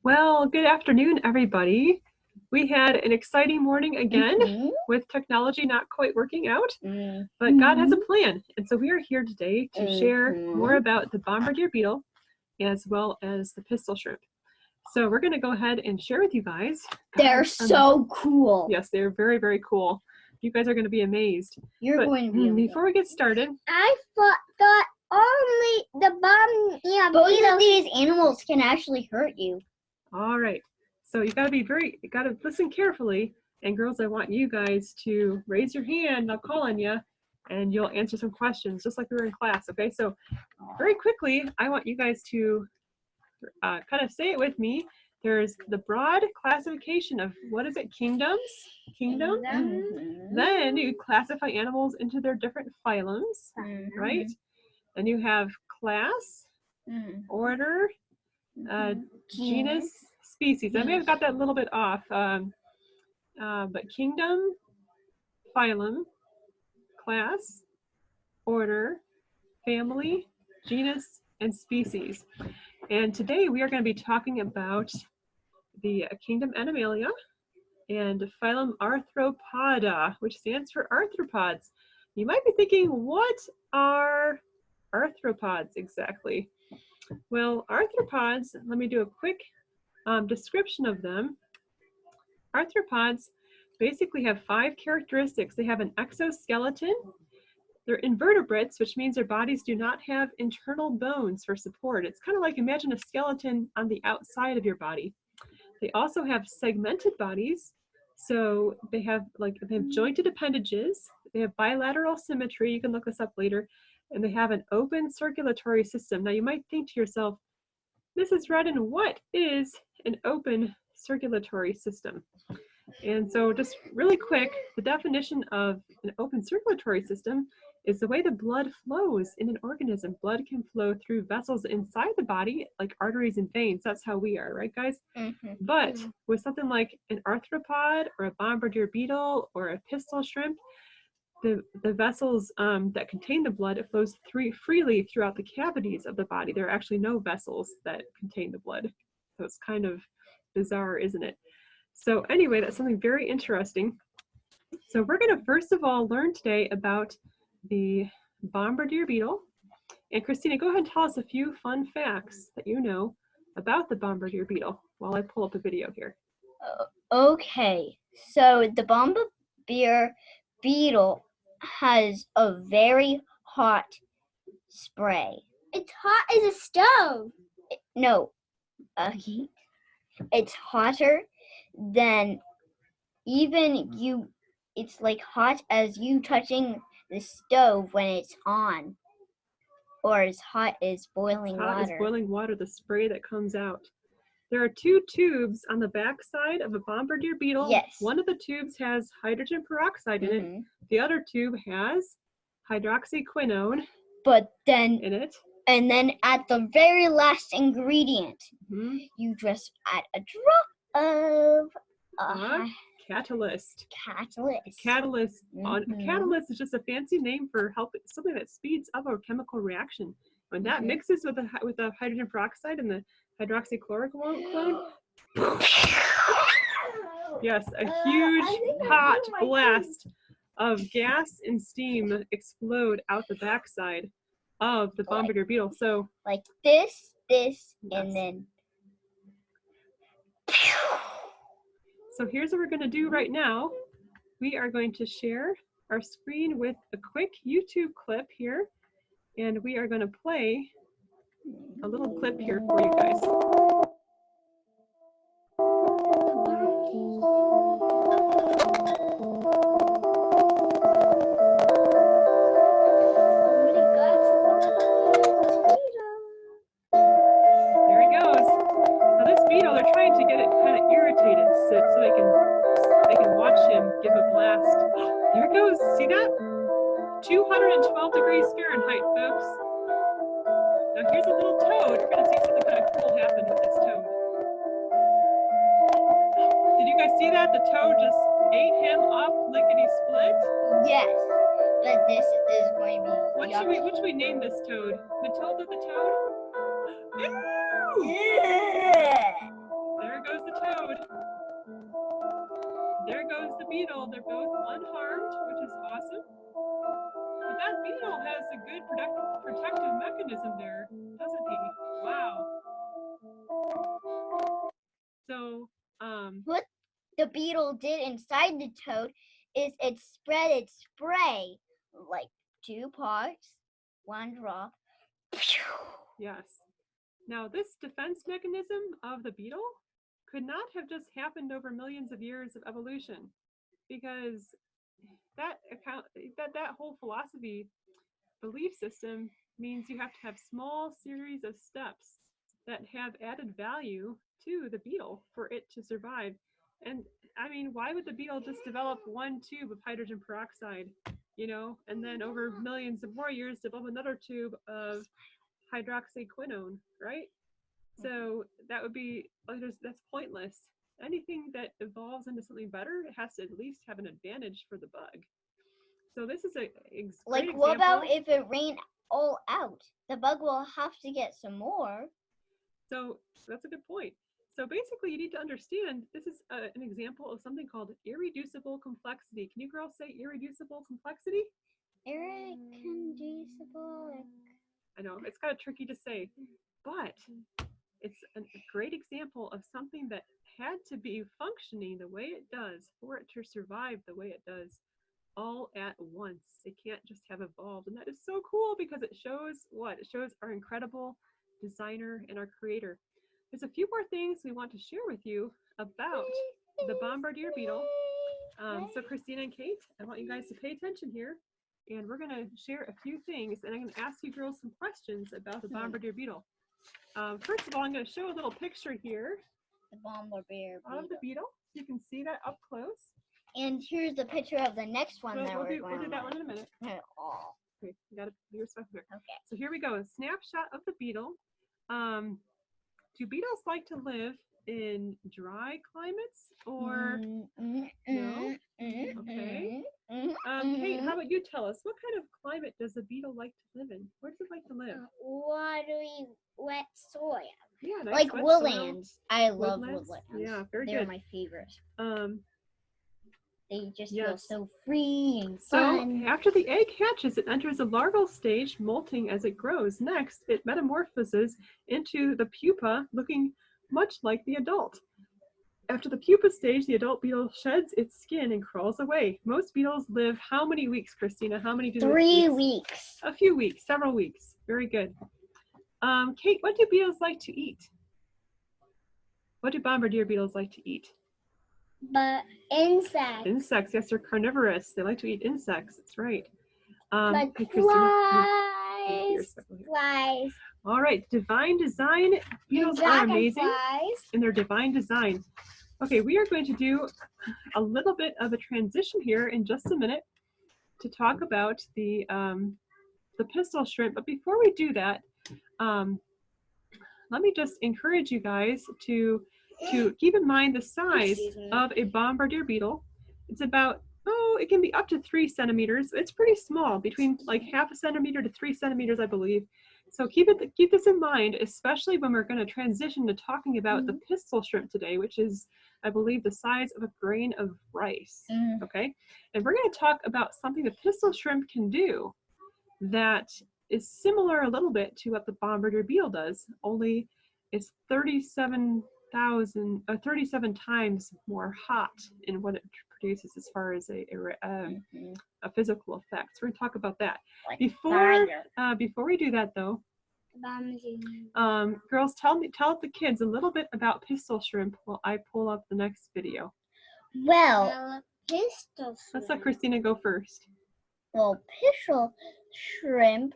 Well, good afternoon, everybody. We had an exciting morning again with technology not quite working out, but God has a plan. And so we are here today to share more about the Bombardier Beetle as well as the pistol shrimp. So we're going to go ahead and share with you guys. They're so cool. Yes, they're very, very cool. You guys are going to be amazed. You're going to be amazed. Before we get started, I thought only the both of these animals can actually hurt you. All right. So you gotta listen carefully. And girls, I want you guys to raise your hand. I'll call on you and you'll answer some questions just like we were in class. Okay. So very quickly, I want you guys to kind of say it with me. There's the broad classification of what is it? Kingdoms. Then you classify animals into their different phylums, right? Then you have class, order, genus, species. I may have got that a little bit off, but kingdom, phylum, class, order, family, genus, and species. And today we are going to be talking about the kingdom Animalia and phylum Arthropoda, which stands for arthropods. You might be thinking, what are arthropods exactly? Well, arthropods, let me do a quick description of them. Arthropods basically have 5 characteristics. They have an exoskeleton. They're invertebrates, which means their bodies do not have internal bones for support. It's kind of like, imagine a skeleton on the outside of your body. They also have segmented bodies. So they have jointed appendages. They have bilateral symmetry. You can look this up later. And they have an open circulatory system. Now you might think to yourself, Mrs. Redden, what is an open circulatory system? And so just really quick, the definition of an open circulatory system is the way the blood flows in an organism. Blood can flow through vessels inside the body, like arteries and veins. That's how we are, right, guys? But with something like an arthropod or a bombardier beetle or a pistol shrimp, the vessels that contain the blood, it flows freely throughout the cavities of the body. There are actually no vessels that contain the blood. So it's kind of bizarre, isn't it? So anyway, that's something very interesting. So we're going to first of all learn today about the bombardier beetle. And Christina, go ahead and tell us a few fun facts that you know about the bombardier beetle while I pull up a video here. Okay, so the bombardier beetle has a very hot spray. It's hot as a stove. No, heat. It's hotter than even you. It's like hot as you touching the stove when it's on, or as hot as boiling water. Hot as boiling water, the spray that comes out. There are 2 tubes on the back side of a bombardier beetle. Yes. One of the tubes has hydrogen peroxide in it. The other tube has hydroxyquinone in it. And then at the very last ingredient, you just add a drop of catalyst. Catalyst. Catalyst is just a fancy name for something that speeds up a chemical reaction. When that mixes with the hydrogen peroxide and the hydroxychloroquine, yes, a huge hot blast of gas and steam explode out the backside of the bombardier beetle. So like this, and then. So here's what we're going to do right now. We are going to share our screen with a quick YouTube clip here, and we are going to play a little clip here for you guys. There he goes. Now this beetle, they're trying to get it kind of irritated so they can watch him give a blast. There it goes. See that? 212 degrees Fahrenheit, folks. Now here's a little toad. We're going to see something kind of cool happen with this toad. Did you guys see that? The toad just ate him up lickety-split. Yes, but this is going to be What should we name this toad? Matilda the toad? Ew! Yeah. beetle, they're both unharmed, which is awesome. But that beetle has a good protective mechanism there, doesn't he? Wow. So, what the beetle did inside the toad is it spread its spray, like 2 parts, 1 drop. yes. Now, this defense mechanism of the beetle could not have just happened over millions of years of evolution, because that whole philosophy, belief system, means you have to have small series of steps that have added value to the beetle for it to survive. And I mean, why would the beetle just develop 1 tube of hydrogen peroxide, and then over millions of more years develop another tube of hydroxyquinone, right? So that would be, that's pointless. Anything that evolves into something better, it has to at least have an advantage for the bug. So this is a like, great what example. about if it rained all out? The bug will have to get some more. So that's a good point. So basically, you need to understand this is an example of something called irreducible complexity. Can you girls say irreducible complexity? Irreducible. I know, it's kind of tricky to say, but it's a great example of something that had to be functioning the way it does for it to survive the way it does all at once. It can't just have evolved. And that is so cool because it shows what? It shows our incredible designer and our creator. There's a few more things we want to share with you about the Bombardier beetle. So Christina and Kate, I want you guys to pay attention here. And we're going to share a few things. And I'm going to ask you girls some questions about the Bombardier beetle. First of all, I'm going to show a little picture here. The Bombardier beetle. Of the beetle. You can see that up close. And here's the picture of the next one We'll do that one in a minute. Oh. Okay, you got to be respectful here. Okay. So here we go. A snapshot of the beetle. Do beetles like to live in dry climates or no? Okay. Kate, how about you tell us, what kind of climate does a beetle like to live in? Where does it like to live? Watery, wet soil. Yeah, nice like wet woodlands. soil. I love Woodlands? woodlands. Yeah, very They're good. my favorite. They just yes. feel so free and So fun. after the egg hatches, it enters a larval stage, molting as it grows. Next, it metamorphoses into the pupa, looking much like the adult. After the pupa stage, the adult beetle sheds its skin and crawls away. Most beetles live how many weeks, Christina? How many do 3 weeks. A few weeks, several weeks. Very good. Kate, what do beetles like to eat? What do Bombardier beetles like to eat? But insects. Insects, yes, they're carnivorous. They like to eat insects. That's right. Like hey, flies. Flies. All right, divine design. Beetles are amazing in their divine design. Okay, we are going to do a little bit of a transition here in just a minute to talk about the pistol shrimp. But before we do that, let me just encourage you guys to keep in mind the size of a Bombardier beetle. It's about, it can be up to 3 centimeters. It's pretty small, between like 0.5 centimeter to 3 centimeters, I believe. So keep this in mind, especially when we're going to transition to talking about the pistol shrimp today, which is, I believe, the size of a grain of rice. Okay, and we're going to talk about something the pistol shrimp can do that is similar a little bit to what the Bombardier beetle does, only it's 37 times more hot in what it produces as far as a physical effect. So we're going to talk about that. Like Before we do that, though, girls, tell the kids a little bit about pistol shrimp while I pull up the next video. Well, pistol shrimp. Let's let Christina go first. Well, pistol shrimp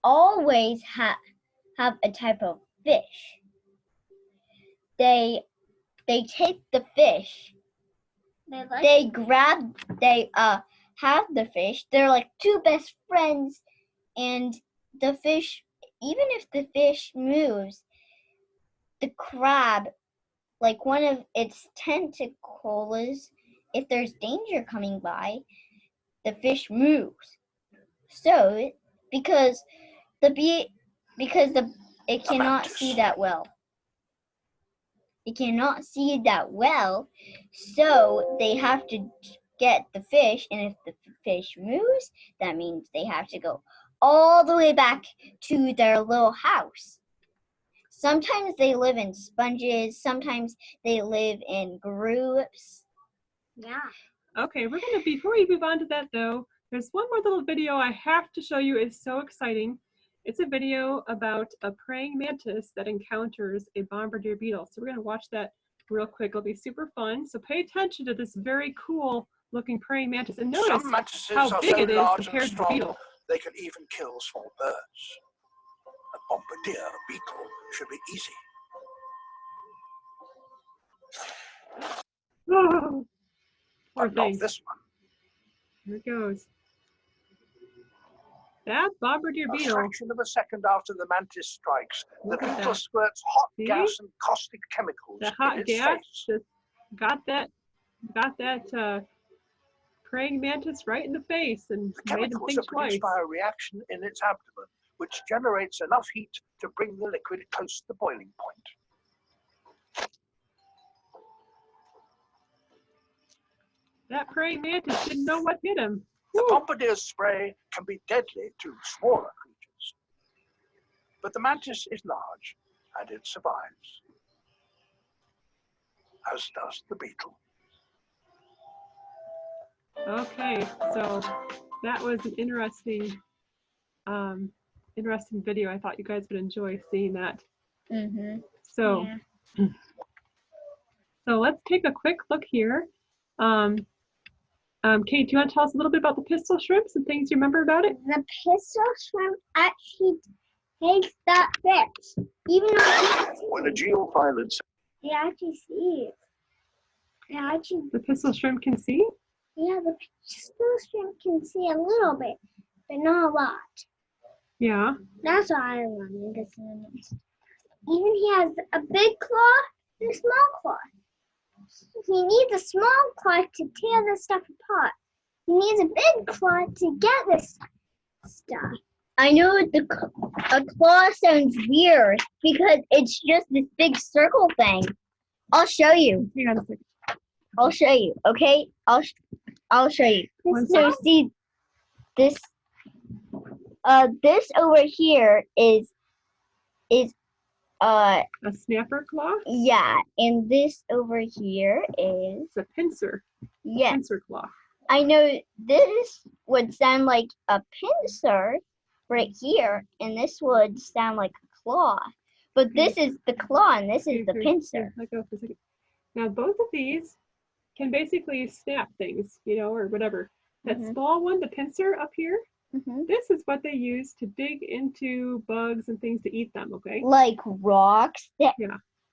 always have a type of fish. They take the fish. They have the fish. They're like 2 best friends, and the fish, even if the fish moves, the crab, like one of its tentacles, if there's danger coming by, the fish moves. So because it cannot see that well. They cannot see that well, so they have to get the fish, and if the fish moves, that means they have to go all the way back to their little house. Sometimes they live in sponges, sometimes they live in groups. Yeah. Okay, we're gonna, before we move on to that though, there's one more little video I have to show you. It's so exciting. It's a video about a praying mantis that encounters a bombardier beetle. So we're gonna watch that real quick. It'll be super fun. So pay attention to this very cool looking praying mantis and notice how big it is compared to the beetle. They can even kill small birds. A bombardier beetle should be easy. Oh, poor But not thing. this one. Here it goes. That bombardier A beetle. fraction of a second after the mantis strikes, the Look at beetle that. squirts hot See? gas and caustic chemicals The in hot its gas face. just got that praying mantis right in the face and The made him chemicals think are produced twice. by a reaction in its abdomen, which generates enough heat to bring the liquid close to the boiling point. That praying mantis didn't know what hit him. The Woo. bombardier's spray can be deadly to smaller creatures, but the mantis is large and it survives, as does the beetle. Okay, so that was an interesting video. I thought you guys would enjoy seeing that. So, so let's take a quick look here. Kate, do you want to tell us a little bit about the pistol shrimps and things you remember about it? The pistol shrimp actually takes that fish. Even though When a geopilot they actually see it. They actually, The pistol shrimp can see? yeah, the pistol shrimp can see a little bit, but not a lot. Yeah. That's why I wanted to see. Even he has a big claw and a small claw. He needs a small claw to tear this stuff apart. He needs a big claw to get this stuff. I know a claw sounds weird because it's just this big circle thing. I'll show you. Hang on a second. I'll show you. Okay, I'll show you. One So second. see this. This over here is A snapper claw? yeah, and this over here is It's a pincer. yes. Pincer claw. I know this would sound like a pincer right here, and this would sound like a claw. But this is the claw, and this is the pincer. Let go for a second. Now both of these can basically snap things, you know, or whatever. That small one, the pincer up here, this is what they use to dig into bugs and things to eat them, okay? Like rocks. Yeah.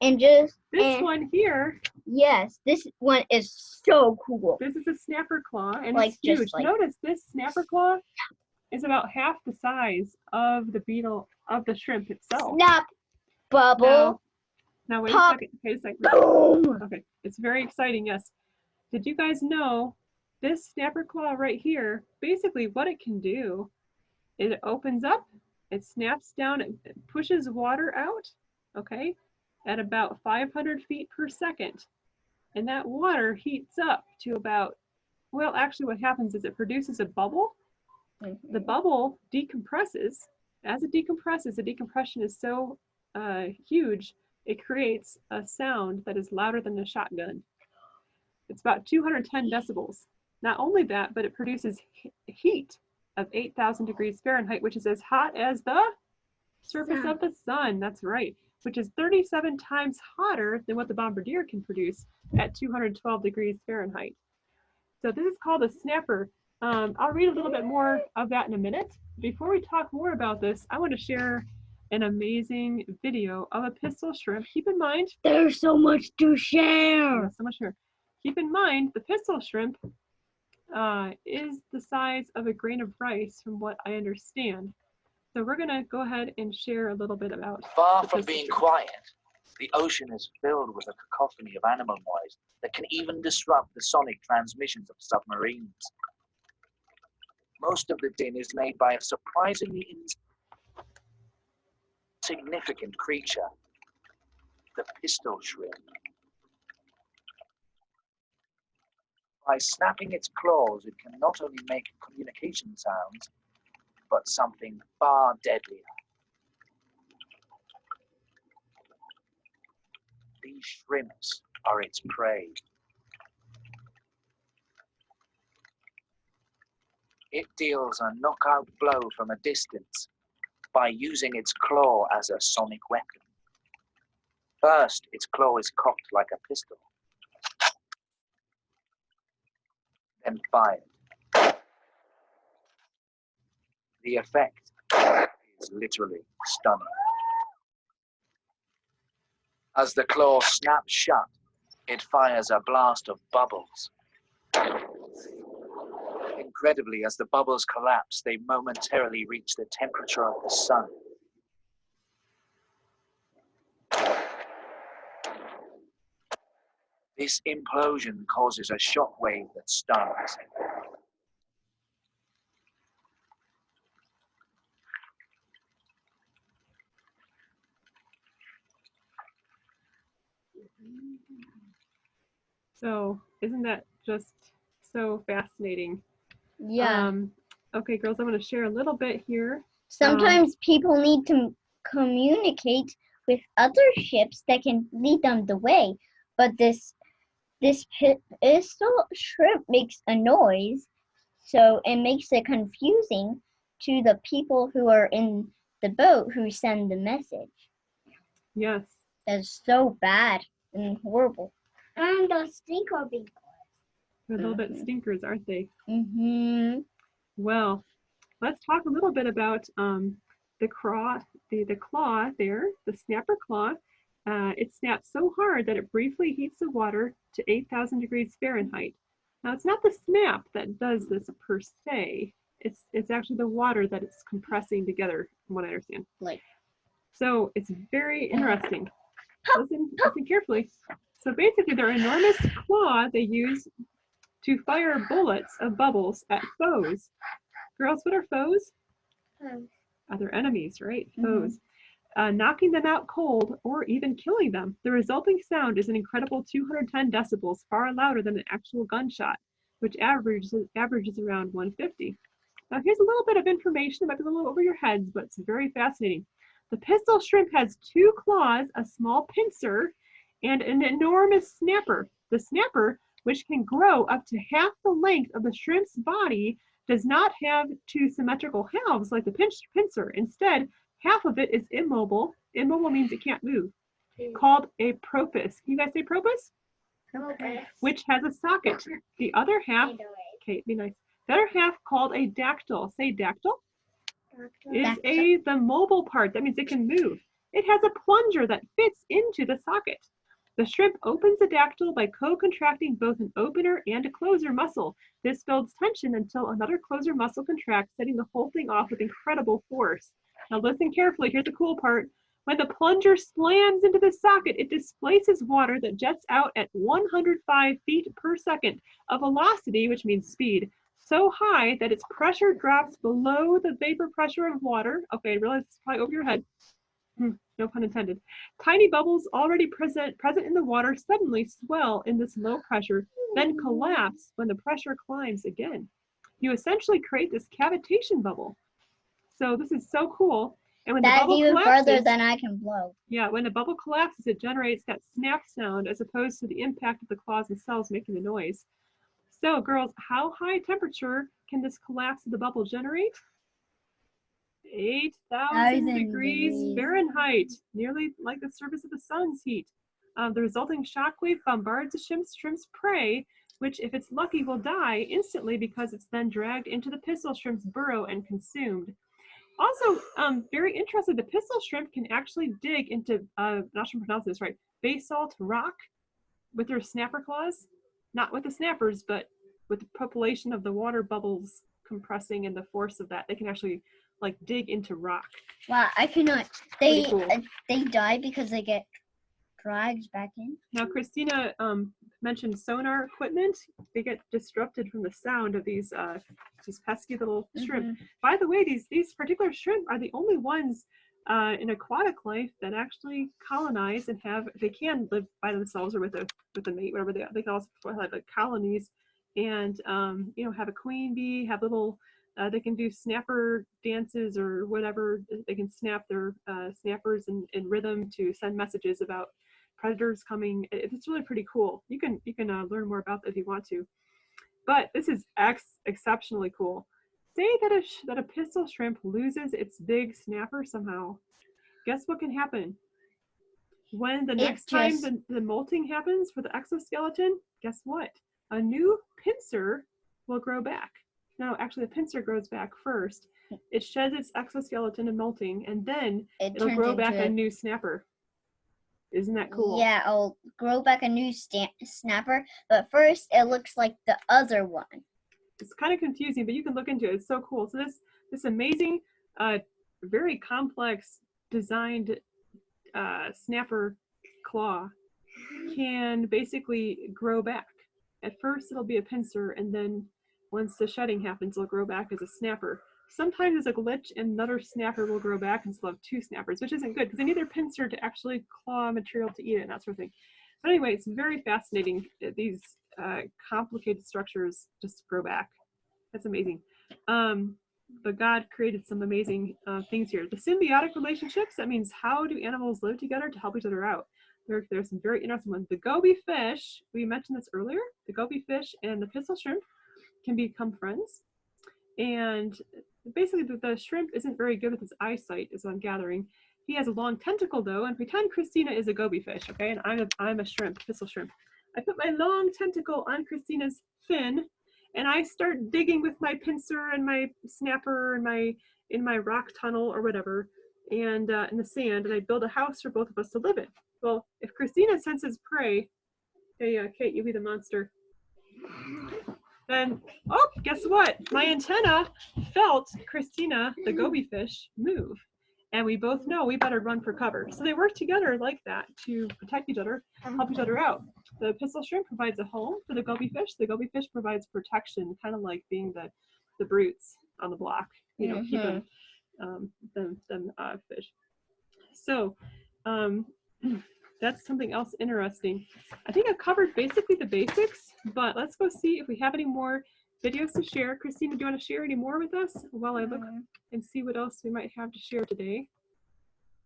And just This one here, yes, this one is so cool. this is a snapper claw, and Like, it's huge. just like- Notice this snapper claw is about half the size of the beetle, of the shrimp itself. Snap, bubble, Now wait pop, a second. Wait a second. boom. Okay, it's very exciting, yes. Did you guys know this snapper claw right here, basically what it can do is it opens up, it snaps down, it pushes water out, okay, at about 500 feet per second. And that water heats up to about, well, actually what happens is it produces a bubble. The bubble decompresses. As it decompresses, the decompression is so huge, it creates a sound that is louder than a shotgun. It's about 210 decibels. Not only that, but it produces heat of 8,000 degrees Fahrenheit, which is as hot as the surface of the sun. That's right, which is 37 times hotter than what the Bombardier can produce at 212 degrees Fahrenheit. So this is called a snapper. I'll read a little bit more of that in a minute. Before we talk more about this, I want to share an amazing video of a pistol shrimp. Keep in mind, There's so much to share. so much here. Keep in mind, the pistol shrimp is the size of a grain of rice, from what I understand. So we're gonna go ahead and share a little bit about. Far the from pistol being shrimp. quiet, the ocean is filled with a cacophony of animal noise that can even disrupt the sonic transmissions of submarines. Most of the din is made by a surprisingly insignificant creature, the pistol shrimp. By snapping its claws, it can not only make communication sounds, but something far deadlier. These shrimps are its prey. It deals a knockout blow from a distance by using its claw as a sonic weapon. First, its claw is cocked like a pistol, then fired. The effect is literally stunning. As the claw snaps shut, it fires a blast of bubbles. Incredibly, as the bubbles collapse, they momentarily reach the temperature of the sun. This implosion causes a shockwave that stuns. So isn't that just so fascinating? Yeah. Okay, girls, I'm going to share a little bit here. Sometimes people need to communicate with other ships that can lead them the way, but this pistol shrimp makes a noise, so it makes it confusing to the people who are in the boat who send the message. Yes. That's so bad and horrible. And those stinker beetles. They're a little bit stinkers, aren't they? Mm-hmm. Well, let's talk a little bit about the claw there, the snapper claw. It snaps so hard that it briefly heats the water to 8,000 degrees Fahrenheit. Now, it's not the snap that does this per se. It's actually the water that it's compressing together, from what I understand. Like. So it's very interesting. Listen carefully. So basically, their enormous claw they use to fire bullets of bubbles at foes. Girls, what are foes? Other enemies, right? Foes. Knocking them out cold or even killing them. The resulting sound is an incredible 210 decibels, far louder than an actual gunshot, which averages around 150. Now here's a little bit of information, it might be a little over your heads, but it's very fascinating. The pistol shrimp has 2 claws, a small pincer, and an enormous snapper. The snapper, which can grow up to half the length of the shrimp's body, does not have 2 symmetrical halves like the pincer. Instead, half of it is immobile. Immobile means it can't move. Called a propus. Can you guys say propus? Propus. Which has a socket. The other half, okay, be nice. The other half called a dactyl. Say dactyl. Is the mobile part. That means it can move. It has a plunger that fits into the socket. The shrimp opens the dactyl by co-contracting both an opener and a closer muscle. This builds tension until another closer muscle contracts, setting the whole thing off with incredible force. Now listen carefully, here's the cool part. When the plunger slams into the socket, it displaces water that jets out at 105 feet per second, a velocity, which means speed, so high that its pressure drops below the vapor pressure of water. Okay, I realize it's probably over your head. No pun intended. Tiny bubbles already present in the water suddenly swell in this low pressure, then collapse when the pressure climbs again. You essentially create this cavitation bubble. So this is so cool. And when That's the bubble even collapses, further than I can blow. Yeah, when the bubble collapses, it generates that snap sound as opposed to the impact of the claws themselves making the noise. So girls, how high temperature can this collapse of the bubble generate? 8,000 degrees Fahrenheit, nearly like the surface of the sun's heat. The resulting shockwave bombards the shrimp's prey, which, if it's lucky, will die instantly because it's then dragged into the pistol shrimp's burrow and consumed. Also, very interesting, the pistol shrimp can actually dig into, not sure I'm pronouncing this right, basalt rock with their snapper claws. Not with the snappers, but with the population of the water bubbles compressing and the force of that, they can actually like dig into rock. Wow, I cannot. They cool. They die because they get dragged back in. Now, Christina mentioned sonar equipment. They get disrupted from the sound of these pesky little shrimp. By the way, these particular shrimp are the only ones in aquatic life that actually colonize and they can live by themselves or with a mate, whatever they can also have like colonies, and have a queen bee, have little. They can do snapper dances or whatever. They can snap their snappers in rhythm to send messages about predators coming. It's really pretty cool. You can learn more about that if you want to. But this is exceptionally cool. Say that a pistol shrimp loses its big snapper somehow. Guess what can happen? When the next time the molting happens for the exoskeleton, guess what? A new pincer will grow back. No, actually the pincer grows back first. It sheds its exoskeleton and molting, and then it'll grow back a new snapper. Isn't that cool? Yeah, it'll grow back a new snapper, but first it looks like the other one. It's kind of confusing, but you can look into it. It's so cool. So this amazing, very complex designed snapper claw can basically grow back. At first it'll be a pincer, and then once the shedding happens, it'll grow back as a snapper. Sometimes there's a glitch and another snapper will grow back and still have two snappers, which isn't good because they need their pincer to actually claw material to eat it and that sort of thing. But anyway, it's very fascinating. These complicated structures just grow back. That's amazing. But God created some amazing things here. The symbiotic relationships, that means how do animals live together to help each other out? There's some very interesting ones. The goby fish, we mentioned this earlier, the goby fish and the pistol shrimp can become friends. And basically the shrimp isn't very good with his eyesight, as I'm gathering. He has a long tentacle though, and pretend Christina is a goby fish, okay? And I'm a shrimp, pistol shrimp. I put my long tentacle on Christina's fin, and I start digging with my pincer and my snapper and in my rock tunnel or whatever, and in the sand, and I build a house for both of us to live in. Well, if Christina senses prey, hey Kate, you be the monster. Then, oh, guess what? My antenna felt Christina, the goby fish, move. And we both know we better run for cover. So they work together like that to protect each other, help each other out. The pistol shrimp provides a home for the goby fish. The goby fish provides protection, kind of like being the brutes on the block, keeping them fish. So that's something else interesting. I think I've covered basically the basics, but let's go see if we have any more videos to share. Christina, do you want to share any more with us while I look and see what else we might have to share today?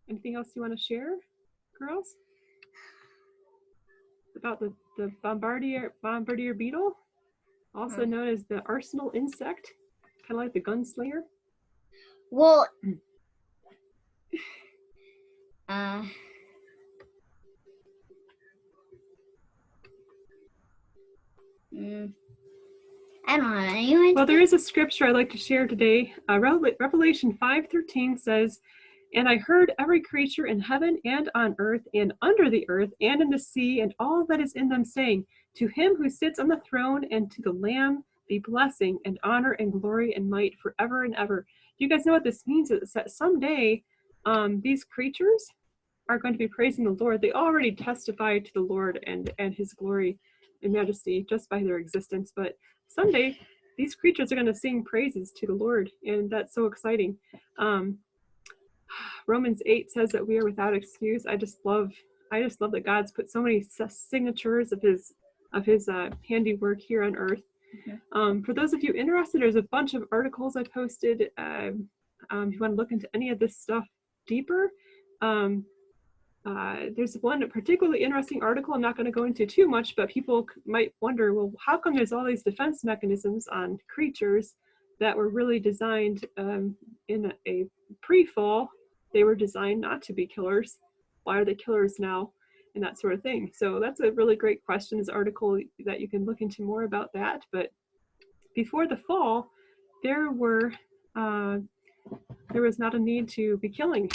Anything else you want to share, girls? About the Bombardier beetle, also known as the arsenal insect, kind of like the gunslinger. Well, I don't know. Anyway. Well, there is a scripture I'd like to share today. Revelation 5:13 says, "And I heard every creature in heaven and on earth and under the earth and in the sea and all that is in them saying, to him who sits on the throne and to the Lamb be blessing and honor and glory and might forever and ever." Do you guys know what this means? It's that someday these creatures are going to be praising the Lord. They already testify to the Lord and his glory and majesty just by their existence, but someday these creatures are going to sing praises to the Lord, and that's so exciting. Romans 8 says that we are without excuse. I just love that God's put so many signatures of his handiwork here on earth. For those of you interested, there's a bunch of articles I posted. If you want to look into any of this stuff deeper, there's one particularly interesting article I'm not going to go into too much, but people might wonder, well, how come there's all these defense mechanisms on creatures that were really designed in a pre-fall? They were designed not to be killers. Why are they killers now? And that sort of thing. So that's a really great question. This article that you can look into more about that. But before the fall, there was not a need to be killing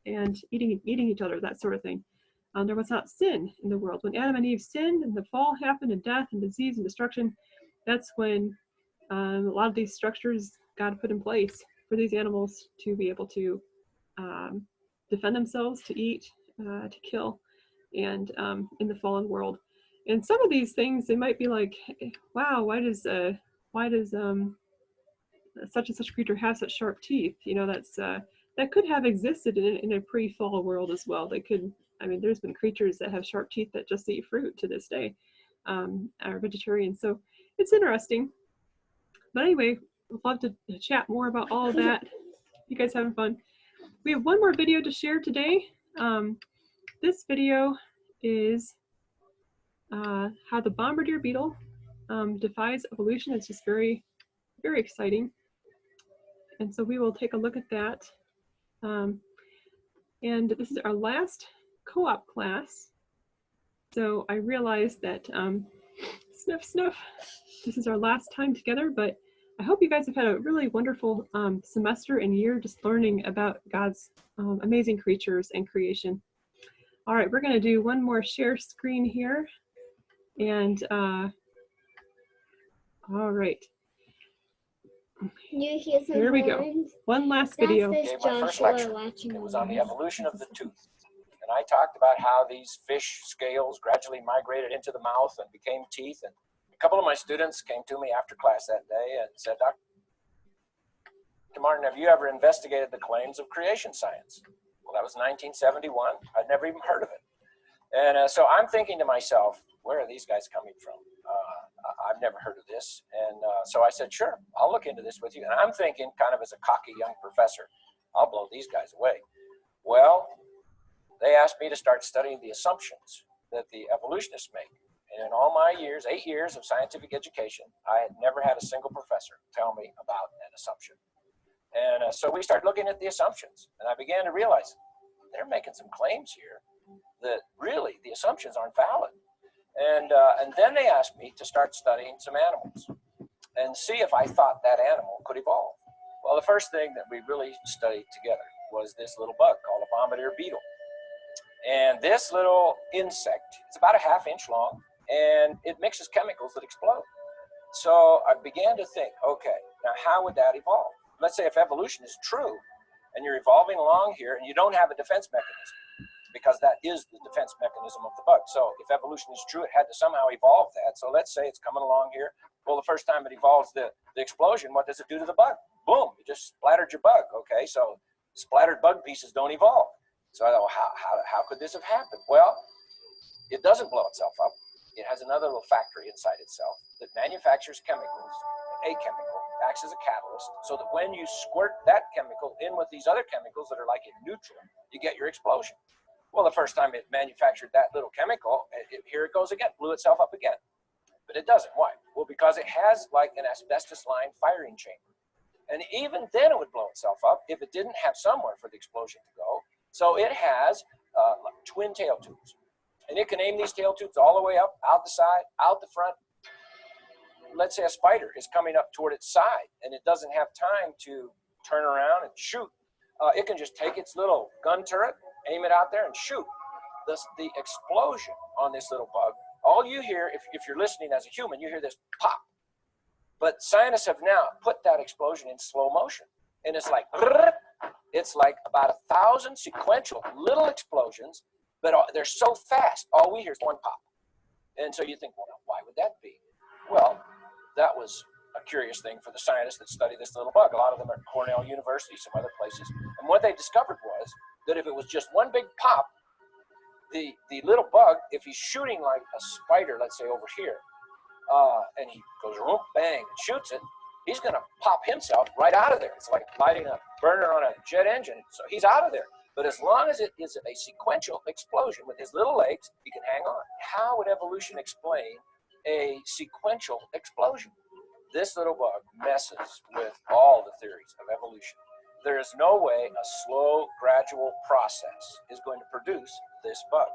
and eating each other, that sort of thing. There was not sin in the world. When Adam and Eve sinned and the fall happened, and death and disease and destruction, that's when a lot of these structures God put in place for these animals to be able to defend themselves, to eat, to kill, and in the fallen world. And some of these things, they might be like, wow, why does such and such creature have such sharp teeth? That's that could have existed in a pre-fall world as well. They could, I mean, there's been creatures that have sharp teeth that just eat fruit to this day, are vegetarians. So it's interesting. But anyway, I'd love to chat more about all of that. You guys having fun? We have one more video to share today. This video is how the Bombardier beetle defies evolution. It's just very, very exciting. And so we will take a look at that. And this is our last co-op class. So I realized that, sniff, sniff, this is our last time together, but I hope you guys have had a really wonderful semester and year just learning about God's amazing creatures and creation. All right, we're gonna do one more share screen here. And all right. Here we go. One last video. Okay, my first lecture, it was on the evolution of the tooth. And I talked about how these fish scales gradually migrated into the mouth and became teeth. And a couple of my students came to me after class that day and said, Dr. Martin, have you ever investigated the claims of creation science? Well, that was 1971. I'd never even heard of it. And so I'm thinking to myself, where are these guys coming from? I've never heard of this. And so I said, sure, I'll look into this with you. And I'm thinking kind of as a cocky young professor, I'll blow these guys away. Well, they asked me to start studying the assumptions that the evolutionists make. And in all my years, 8 years of scientific education, I had never had a single professor tell me about an assumption. And so we started looking at the assumptions. And I began to realize they're making some claims here that really the assumptions aren't valid. And then they asked me to start studying some animals and see if I thought that animal could evolve. Well, the first thing that we really studied together was this little bug called a Bombardier beetle. And this little insect, it's about a ½ inch long, and it mixes chemicals that explode. So I began to think, okay, now how would that evolve? Let's say if evolution is true, and you're evolving along here, and you don't have a defense mechanism, because that is the defense mechanism of the bug. So if evolution is true, it had to somehow evolve that. So let's say it's coming along here. Well, the first time it evolves the explosion, what does it do to the bug? Boom, you just splattered your bug, okay? So splattered bug pieces don't evolve. So I thought, how could this have happened? Well, it doesn't blow itself up. It has another little factory inside itself that manufactures chemicals. A chemical acts as a catalyst so that when you squirt that chemical in with these other chemicals that are like in neutral, you get your explosion. Well, the first time it manufactured that little chemical, here it goes again, blew itself up again. But it doesn't. Why? Well, because it has like an asbestos-lined firing chamber. And even then it would blow itself up if it didn't have somewhere for the explosion to go. So it has like twin tail tubes. And it can aim these tail tubes all the way up, out the side, out the front. Let's say a spider is coming up toward its side and it doesn't have time to turn around and shoot. It can just take its little gun turret, aim it out there and shoot. The explosion on this little bug, all you hear, if you're listening as a human, you hear this pop. But scientists have now put that explosion in slow motion. And it's like about 1,000 sequential little explosions, but they're so fast, all we hear is one pop. And so you think, well, why would that be? Well, that was a curious thing for the scientists that study this little bug. A lot of them are at Cornell University, some other places. And what they discovered was that if it was just one big pop, the little bug, if he's shooting like a spider, let's say over here, and he goes whoop, bang, and shoots it, he's going to pop himself right out of there. It's like lighting a burner on a jet engine. So he's out of there. But as long as it is a sequential explosion with his little legs, he can hang on. How would evolution explain a sequential explosion? This little bug messes with all the theories of evolution. There is no way a slow, gradual process is going to produce this bug.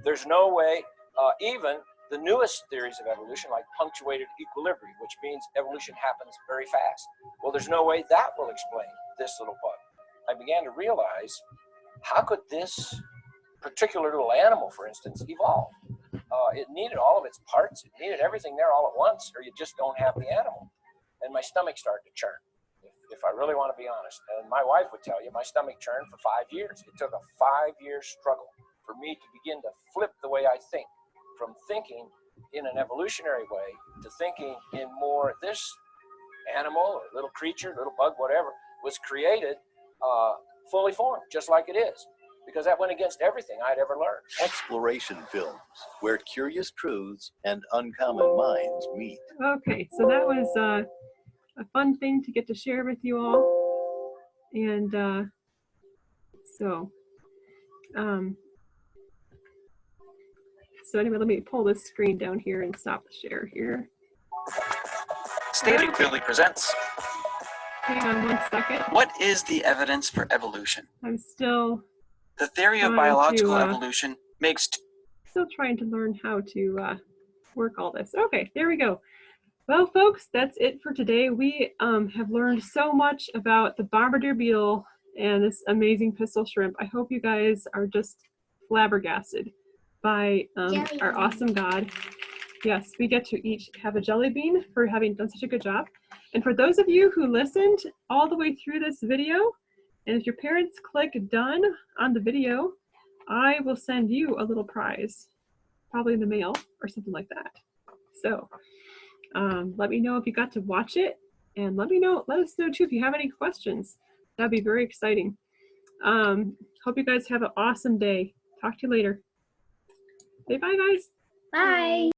There's no way even the newest theories of evolution, like punctuated equilibrium, which means evolution happens very fast. Well, there's no way that will explain this little bug. I began to realize, how could this particular little animal, for instance, evolve? It needed all of its parts. It needed everything there all at once, or you just don't have the animal. And my stomach started to churn, if I really want to be honest. And my wife would tell you, my stomach churned for 5 years. It took a 5-year struggle for me to begin to flip the way I think, from thinking in an evolutionary way to thinking in more, this animal or little creature, little bug, whatever, was created fully formed, just like it is, because that went against everything I'd ever learned. Exploration films, where curious truths and uncommon minds meet. Okay, so that was a fun thing to get to share with you all. And so anyway, let me pull this screen down here and stop the share here. Stated Clearly presents. Hang on 1 second. What is the evidence for evolution? I'm still The theory of trying biological to, evolution makes still trying to learn how to work all this. Okay, there we go. Well, folks, that's it for today. We have learned so much about the Bombardier beetle and this amazing pistol shrimp. I hope you guys are just flabbergasted by our awesome God. Yes, we get to each have a jelly bean for having done such a good job. And for those of you who listened all the way through this video, and if your parents click done on the video, I will send you a little prize, probably in the mail or something like that. So let me know if you got to watch it, and let us know too if you have any questions. That'd be very exciting. Hope you guys have an awesome day. Talk to you later. Say bye, guys. Bye.